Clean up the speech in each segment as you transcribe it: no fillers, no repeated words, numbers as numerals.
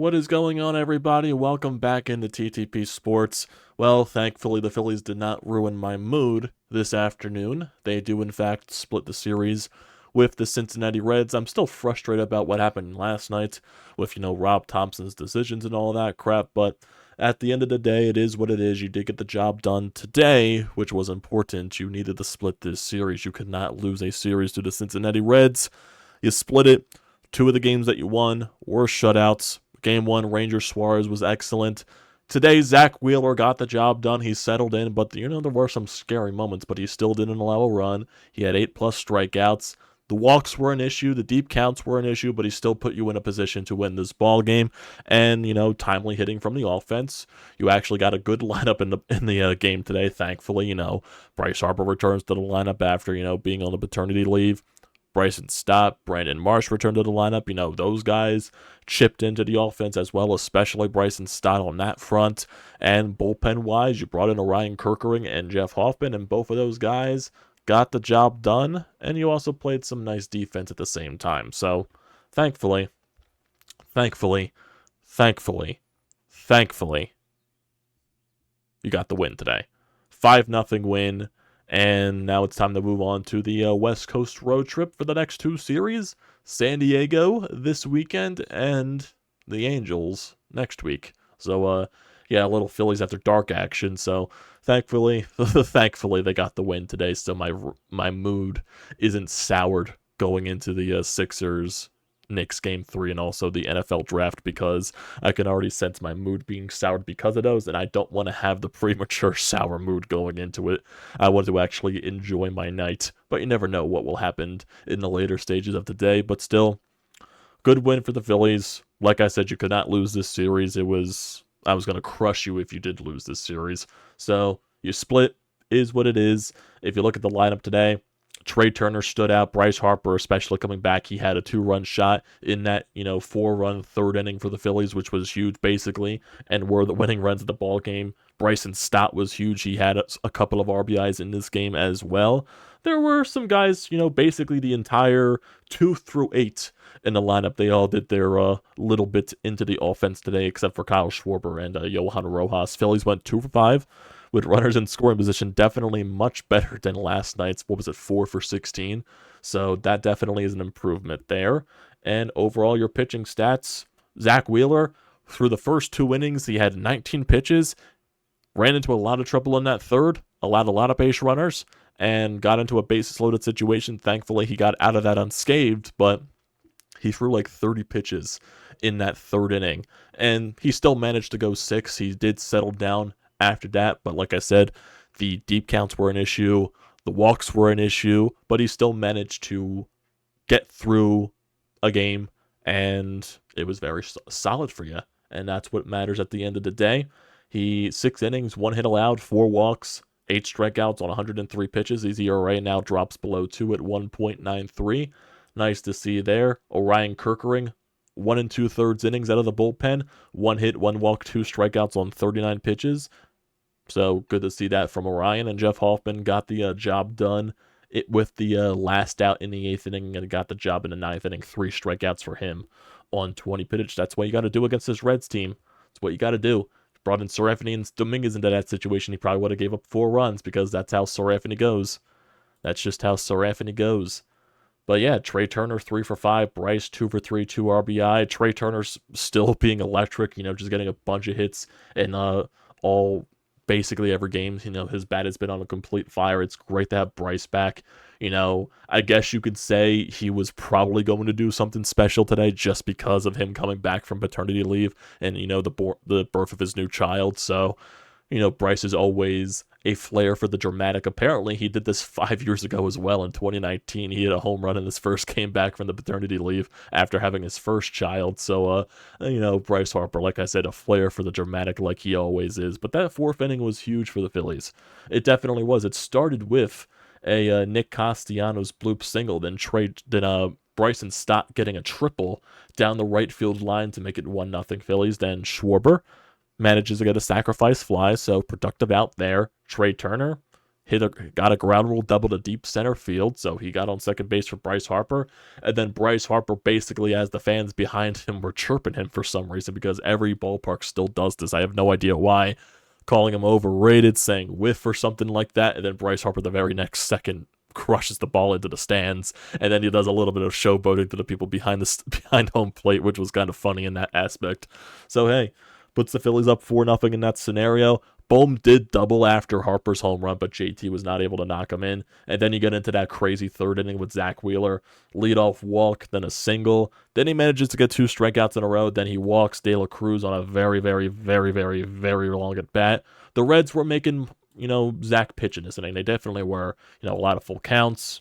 What is going on, everybody? Welcome back into TTP Sports. Well, thankfully, the Phillies did not ruin my mood this afternoon. They do, in fact, split the series with the Cincinnati Reds. I'm still frustrated about what happened last night with, Rob Thompson's decisions and all that crap, but at the end of the day, it is what it is. You did get the job done today, which was important. You needed to split this series. You could not lose a series to the Cincinnati Reds. You split it. Two of the games that you won were shutouts. Game 1, Ranger Suarez was excellent. Today, Zack Wheeler got the job done. He settled in, but there were some scary moments, but he still didn't allow a run. He had 8+ strikeouts. The walks were an issue. The deep counts were an issue, but he still put you in a position to win this ball game. And, timely hitting from the offense. You actually got a good lineup in the game today, thankfully. Bryce Harper returns to the lineup after, being on the paternity leave. Bryson, Stott, Brandon Marsh returned to the lineup. Those guys chipped into the offense as well, especially Bryson Stott on that front. And bullpen-wise, you brought in Orion Kerkering and Jeff Hoffman, and both of those guys got the job done. And you also played some nice defense at the same time. So, thankfully, you got the win today. 5-0 win. And now it's time to move on to the West Coast road trip for the next two series. San Diego this weekend and the Angels next week. So, a little Phillies after dark action. So, thankfully they got the win today. So my mood isn't soured going into the Sixers Knicks Game 3 and also the NFL Draft, because I can already sense my mood being soured because of those, and I don't want to have the premature sour mood going into it. I want to actually enjoy my night, but you never know what will happen in the later stages of the day. But still, good win for the Phillies. Like I said, you could not lose this series. I was going to crush you if you did lose this series. So you split, is what it is. If you look at the lineup today, Trey Turner stood out. Bryce Harper, especially coming back, he had a 2-run shot in that, 4-run third inning for the Phillies, which was huge, basically, and were the winning runs of the ball game. Bryson Stott was huge. He had a couple of RBIs in this game as well. There were some guys, basically the entire 2 through 8 in the lineup. They all did their little bit into the offense today, except for Kyle Schwarber and Johan Rojas. Phillies went 2 for 5. With runners in scoring position, definitely much better than last night's, 4 for 16. So that definitely is an improvement there. And overall, your pitching stats, Zack Wheeler, through the first 2 innings, he had 19 pitches, ran into a lot of trouble in that third, allowed a lot of base runners, and got into a bases-loaded situation. Thankfully, he got out of that unscathed, but he threw like 30 pitches in that third inning. And he still managed to go 6. He did settle down after that, but like I said, the deep counts were an issue, the walks were an issue, but he still managed to get through a game, and it was very solid for you, and that's what matters at the end of the day. 6 innings, 1 hit allowed, 4 walks, 8 strikeouts on 103 pitches. His ERA now drops below 2 at 1.93. Nice to see there. Orion Kerkering, 1 2/3 innings out of the bullpen, 1 hit, 1 walk, 2 strikeouts on 39 pitches. So good to see that from Orion. And Jeff Hoffman got the job done with the last out in the 8th inning, and got the job in the 9th inning. 3 strikeouts for him on 20 pitches. That's what you got to do against this Reds team. That's what you got to do. Brought in Serafini and Dominguez into that situation. He probably would have gave up 4 runs, because that's how Serafini goes. That's just how Serafini goes. But yeah, Trey Turner 3 for 5, Bryce 2 for 3, 2 RBI. Trey Turner's still being electric, just getting a bunch of hits in basically every game. His bat has been on a complete fire. It's great to have Bryce back. I guess you could say he was probably going to do something special today just because of him coming back from paternity leave and, the birth of his new child. So, Bryce is always a flair for the dramatic. Apparently, he did this 5 years ago as well. In 2019, he hit a home run in his first game back from the paternity leave after having his first child. So, Bryce Harper, like I said, a flair for the dramatic like he always is. But that 4th inning was huge for the Phillies. It definitely was. It started with a Nick Castellanos bloop single, then Bryson Stott getting a triple down the right field line to make it 1-0 Phillies. Then Schwarber manages to get a sacrifice fly, so productive out there. Trey Turner got a ground rule double to deep center field, so he got on second base for Bryce Harper. And then Bryce Harper, basically, as the fans behind him were chirping him for some reason, because every ballpark still does this. I have no idea why. Calling him overrated, saying whiff or something like that. And then Bryce Harper, the very next second, crushes the ball into the stands, and then he does a little bit of showboating to the people behind home plate, which was kind of funny in that aspect. So hey, puts the Phillies up 4-0 in that scenario. Bohm did double after Harper's home run, but JT was not able to knock him in. And then you get into that crazy third inning with Zack Wheeler. Leadoff walk, then a single. Then he manages to get 2 strikeouts in a row. Then he walks De La Cruz on a very, very, very, very, very long at bat. The Reds were making, Zack pitch in this inning. They definitely were, a lot of full counts.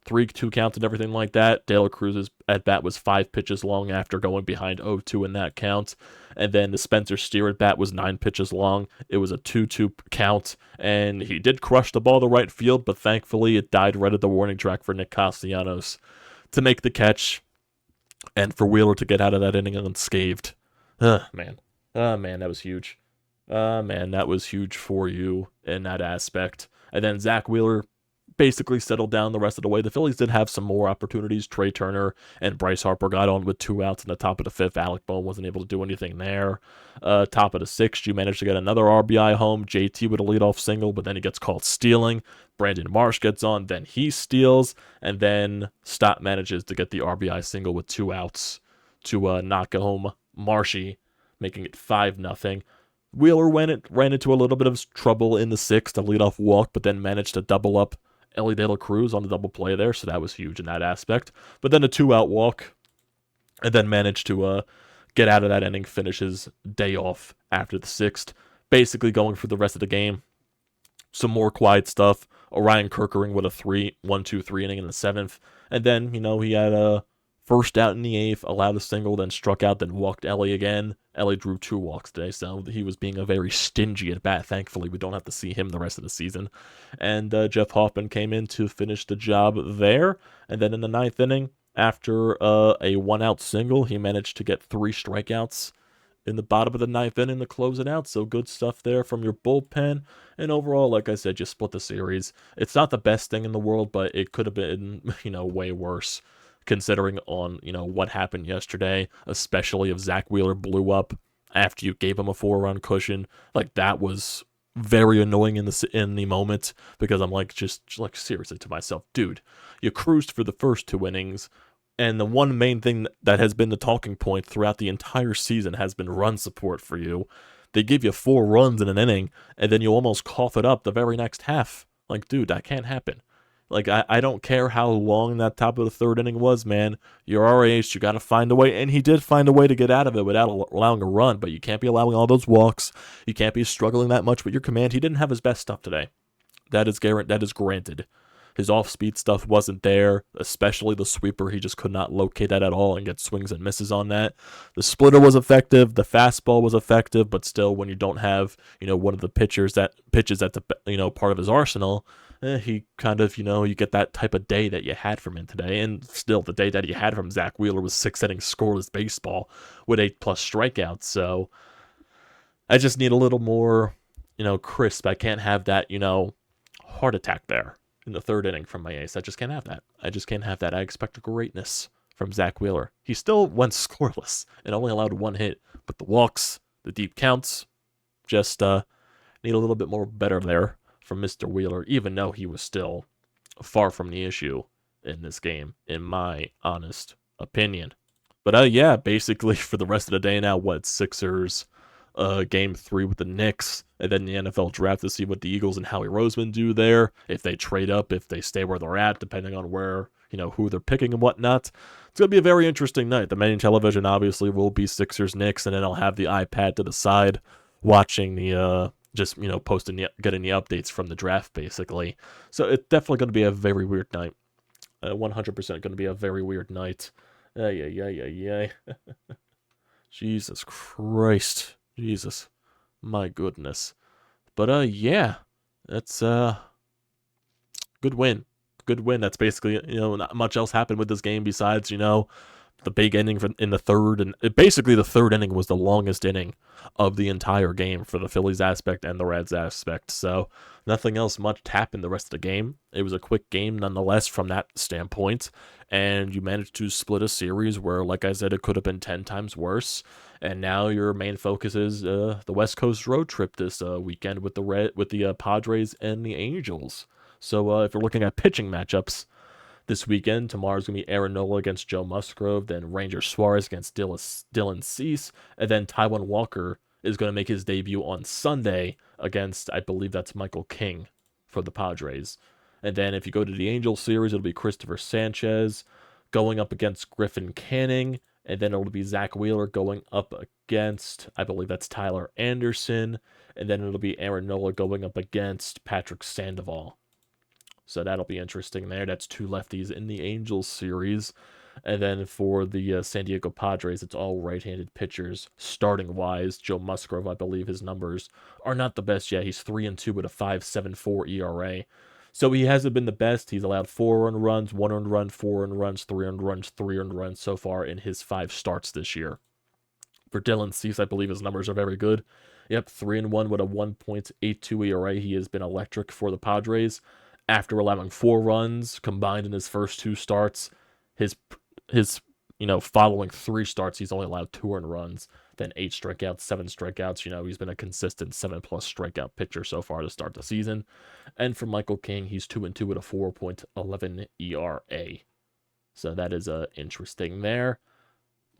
3-2 counts and everything like that. De La Cruz's at bat was 5 pitches long after going behind 0-2 in that count. And then the Spencer Steer at bat was 9 pitches long. It was a 2-2 count, and he did crush the ball to right field, but thankfully it died right at the warning track for Nick Castellanos to make the catch and for Wheeler to get out of that inning unscathed. Man, that was huge. Man, that was huge for you in that aspect. And then Zack Wheeler basically settled down the rest of the way. The Phillies did have some more opportunities. Trey Turner and Bryce Harper got on with 2 outs in the top of the 5th. Alec Bohm wasn't able to do anything there. Top of the 6th, you managed to get another RBI home. JT with a leadoff single, but then he gets called stealing. Brandon Marsh gets on, then he steals, and then Stott manages to get the RBI single with 2 outs to knock home Marshy, making it 5-0. Wheeler ran into a little bit of trouble in the 6th, a leadoff walk, but then managed to double up Ellie De La Cruz on the double play there, so that was huge in that aspect. But then a 2-out walk, and then managed to get out of that inning, finish his day off after the 6th, basically going for the rest of the game. Some more quiet stuff. Orion Kerkering with a 1-2-3 inning in the 7th, and then, he had a first out in the 8th, allowed a single, then struck out, then walked Ellie again. Ellie drew 2 walks today, so he was being a very stingy at bat. Thankfully, we don't have to see him the rest of the season. And Jeff Hoffman came in to finish the job there. And then in the 9th inning, after a 1-out single, he managed to get 3 strikeouts in the bottom of the 9th inning to close it out. So good stuff there from your bullpen. And overall, like I said, you split the series. It's not the best thing in the world, but it could have been, way worse, considering on, what happened yesterday, especially if Zack Wheeler blew up after you gave him a 4-run cushion. Like, that was very annoying in the moment, because I'm just seriously to myself, dude, you cruised for the first 2 innings, and the one main thing that has been the talking point throughout the entire season has been run support for you. They give you 4 runs in an inning, and then you almost cough it up the very next half. Like, dude, that can't happen. Like, I don't care how long that top of the 3rd inning was, man. You're our ace. You got to find a way. And he did find a way to get out of it without allowing a run. But you can't be allowing all those walks. You can't be struggling that much with your command. He didn't have his best stuff today. That is granted. His off-speed stuff wasn't there, especially the sweeper. He just could not locate that at all and get swings and misses on that. The splitter was effective. The fastball was effective. But still, when you don't have, one of the pitches that's, part of his arsenal, he kind of, you get that type of day that you had from him today. And still, the day that he had from Zack Wheeler was 6 innings scoreless baseball with 8+ strikeouts. So I just need a little more, crisp. I can't have that, heart attack there in the 3rd inning from my ace. I just can't have that. I expect greatness from Zack Wheeler. He still went scoreless and only allowed 1 hit. But the walks, the deep counts, just need a little bit more better there from Mr. Wheeler, even though he was still far from the issue in this game, in my honest opinion. But basically for the rest of the day now, Sixers, Game 3 with the Knicks, and then the NFL draft to see what the Eagles and Howie Roseman do there, if they trade up, if they stay where they're at, depending on where, who they're picking and whatnot. It's going to be a very interesting night. The main television obviously will be Sixers-Knicks, and then I'll have the iPad to the side watching the getting the updates from the draft, basically. So it's definitely going to be a very weird night. 100% going to be a very weird night. Jesus Christ. Jesus. My goodness. But, that's, good win. Good win. That's basically, not much else happened with this game besides, the big inning in the third, and basically the third inning was the longest inning of the entire game for the Phillies aspect and the Reds aspect. So nothing else much happened the rest of the game. It was a quick game nonetheless from that standpoint, and you managed to split a series where, like I said, it could have been 10 times worse. And now your main focus is the West Coast road trip this weekend with the Padres and the Angels. So if you're looking at pitching matchups this weekend, tomorrow's going to be Aaron Nola against Joe Musgrove, then Ranger Suarez against Dylan Cease, and then Taijuan Walker is going to make his debut on Sunday against, I believe that's Michael King for the Padres. And then if you go to the Angels series, it'll be Christopher Sanchez going up against Griffin Canning, and then it'll be Zack Wheeler going up against, I believe that's Tyler Anderson, and then it'll be Aaron Nola going up against Patrick Sandoval. So that'll be interesting there. That's two lefties in the Angels series. And then for the San Diego Padres, it's all right-handed pitchers. Starting-wise, Joe Musgrove, I believe his numbers are not the best yet. He's 3-2 with a 5.74 ERA. So he hasn't been the best. He's allowed 4 earned runs, 1 earned run, 4 earned runs, 3 earned runs, 3 earned runs so far in his 5 starts this year. For Dylan Cease, I believe his numbers are very good. Yep, 3-1 with a 1.82 ERA. He has been electric for the Padres. After allowing 4 runs combined in his first 2 starts, his following 3 starts, he's only allowed 2 earned runs, then 8 strikeouts, 7 strikeouts. He's been a consistent 7+ strikeout pitcher so far to start the season. And for Michael King, he's 2-2 with a 4.11 ERA. So that is interesting there.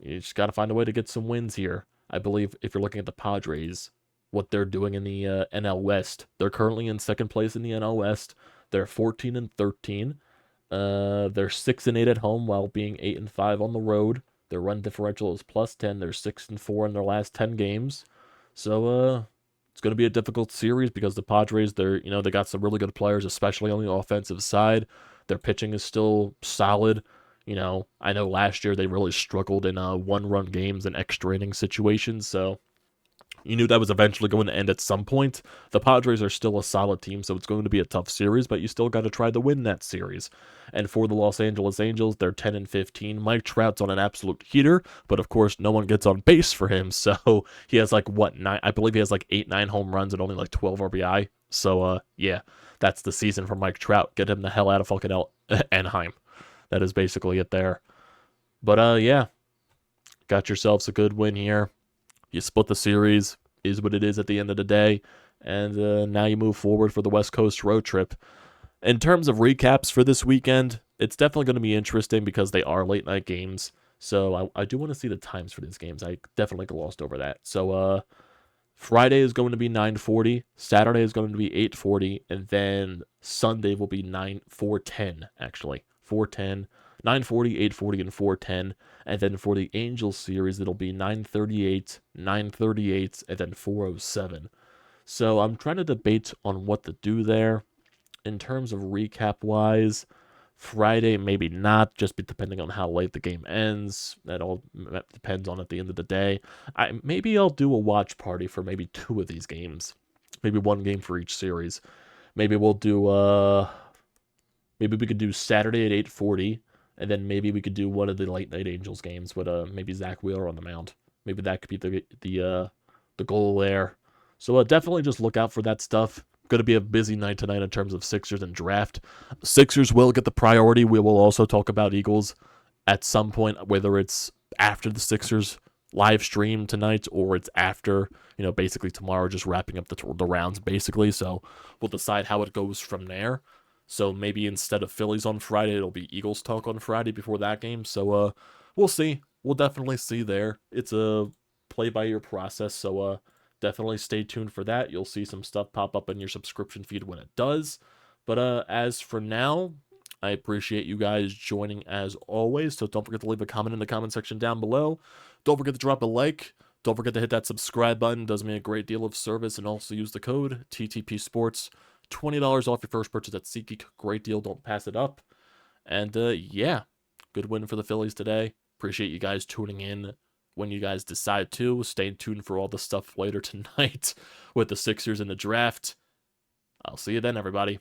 You just got to find a way to get some wins here. I believe if you're looking at the Padres, what they're doing in the NL West, they're currently in second place in the NL West. They're 14-13. They're 6-8 at home while being 8-5 on the road. Their run differential is +10. They're 6-4 in their last 10 games. So it's going to be a difficult series because the Padres, they got some really good players, especially on the offensive side. Their pitching is still solid. I know last year they really struggled in 1-run games and extra inning situations. So you knew that was eventually going to end at some point. The Padres are still a solid team, so it's going to be a tough series, but you still got to try to win that series. And for the Los Angeles Angels, they're 10-15. Mike Trout's on an absolute heater, but of course, no one gets on base for him, so he has 9? I believe he has 8-9 home runs and only 12 RBI. So, yeah, that's the season for Mike Trout. Get him the hell out of fucking Anaheim. That is basically it there. But, yeah, got yourselves a good win here. You split the series, is what it is at the end of the day, and now you move forward for the West Coast road trip. In terms of recaps for this weekend, it's definitely going to be interesting because they are late-night games, so I do want to see the times for these games. I definitely glossed over that. So Friday is going to be 9:40, Saturday is going to be 8:40, and then Sunday will be 4:10, actually. 4:10. 9:40, 8:40, and 4:10. And then for the Angels series, it'll be 9:38, 9:38, and then 4:07. So I'm trying to debate on what to do there. In terms of recap-wise, Friday, maybe not, just depending on how late the game ends. That all depends on at the end of the day. Maybe I'll do a watch party for maybe 2 of these games. Maybe 1 game for each series. Maybe we'll do, maybe we could do Saturday at 8:40. And then maybe we could do one of the late night Angels games with maybe Zack Wheeler on the mound. Maybe that could be the goal there. So definitely just look out for that stuff. Going to be a busy night tonight in terms of Sixers and draft. Sixers will get the priority. We will also talk about Eagles at some point, whether it's after the Sixers live stream tonight or it's after, basically tomorrow, just wrapping up the rounds basically. So we'll decide how it goes from there. So maybe instead of Phillies on Friday, it'll be Eagles talk on Friday before that game. So we'll see. We'll definitely see there. It's a play-by-ear process, so definitely stay tuned for that. You'll see some stuff pop up in your subscription feed when it does. But as for now, I appreciate you guys joining as always. So don't forget to leave a comment in the comment section down below. Don't forget to drop a like. Don't forget to hit that subscribe button. It does me a great deal of service. And also use the code TTPSPORTS. $20 off your first purchase at SeatGeek. Great deal. Don't pass it up. And yeah, good win for the Phillies today. Appreciate you guys tuning in when you guys decide to. Stay tuned for all the stuff later tonight with the Sixers and the draft. I'll see you then, everybody.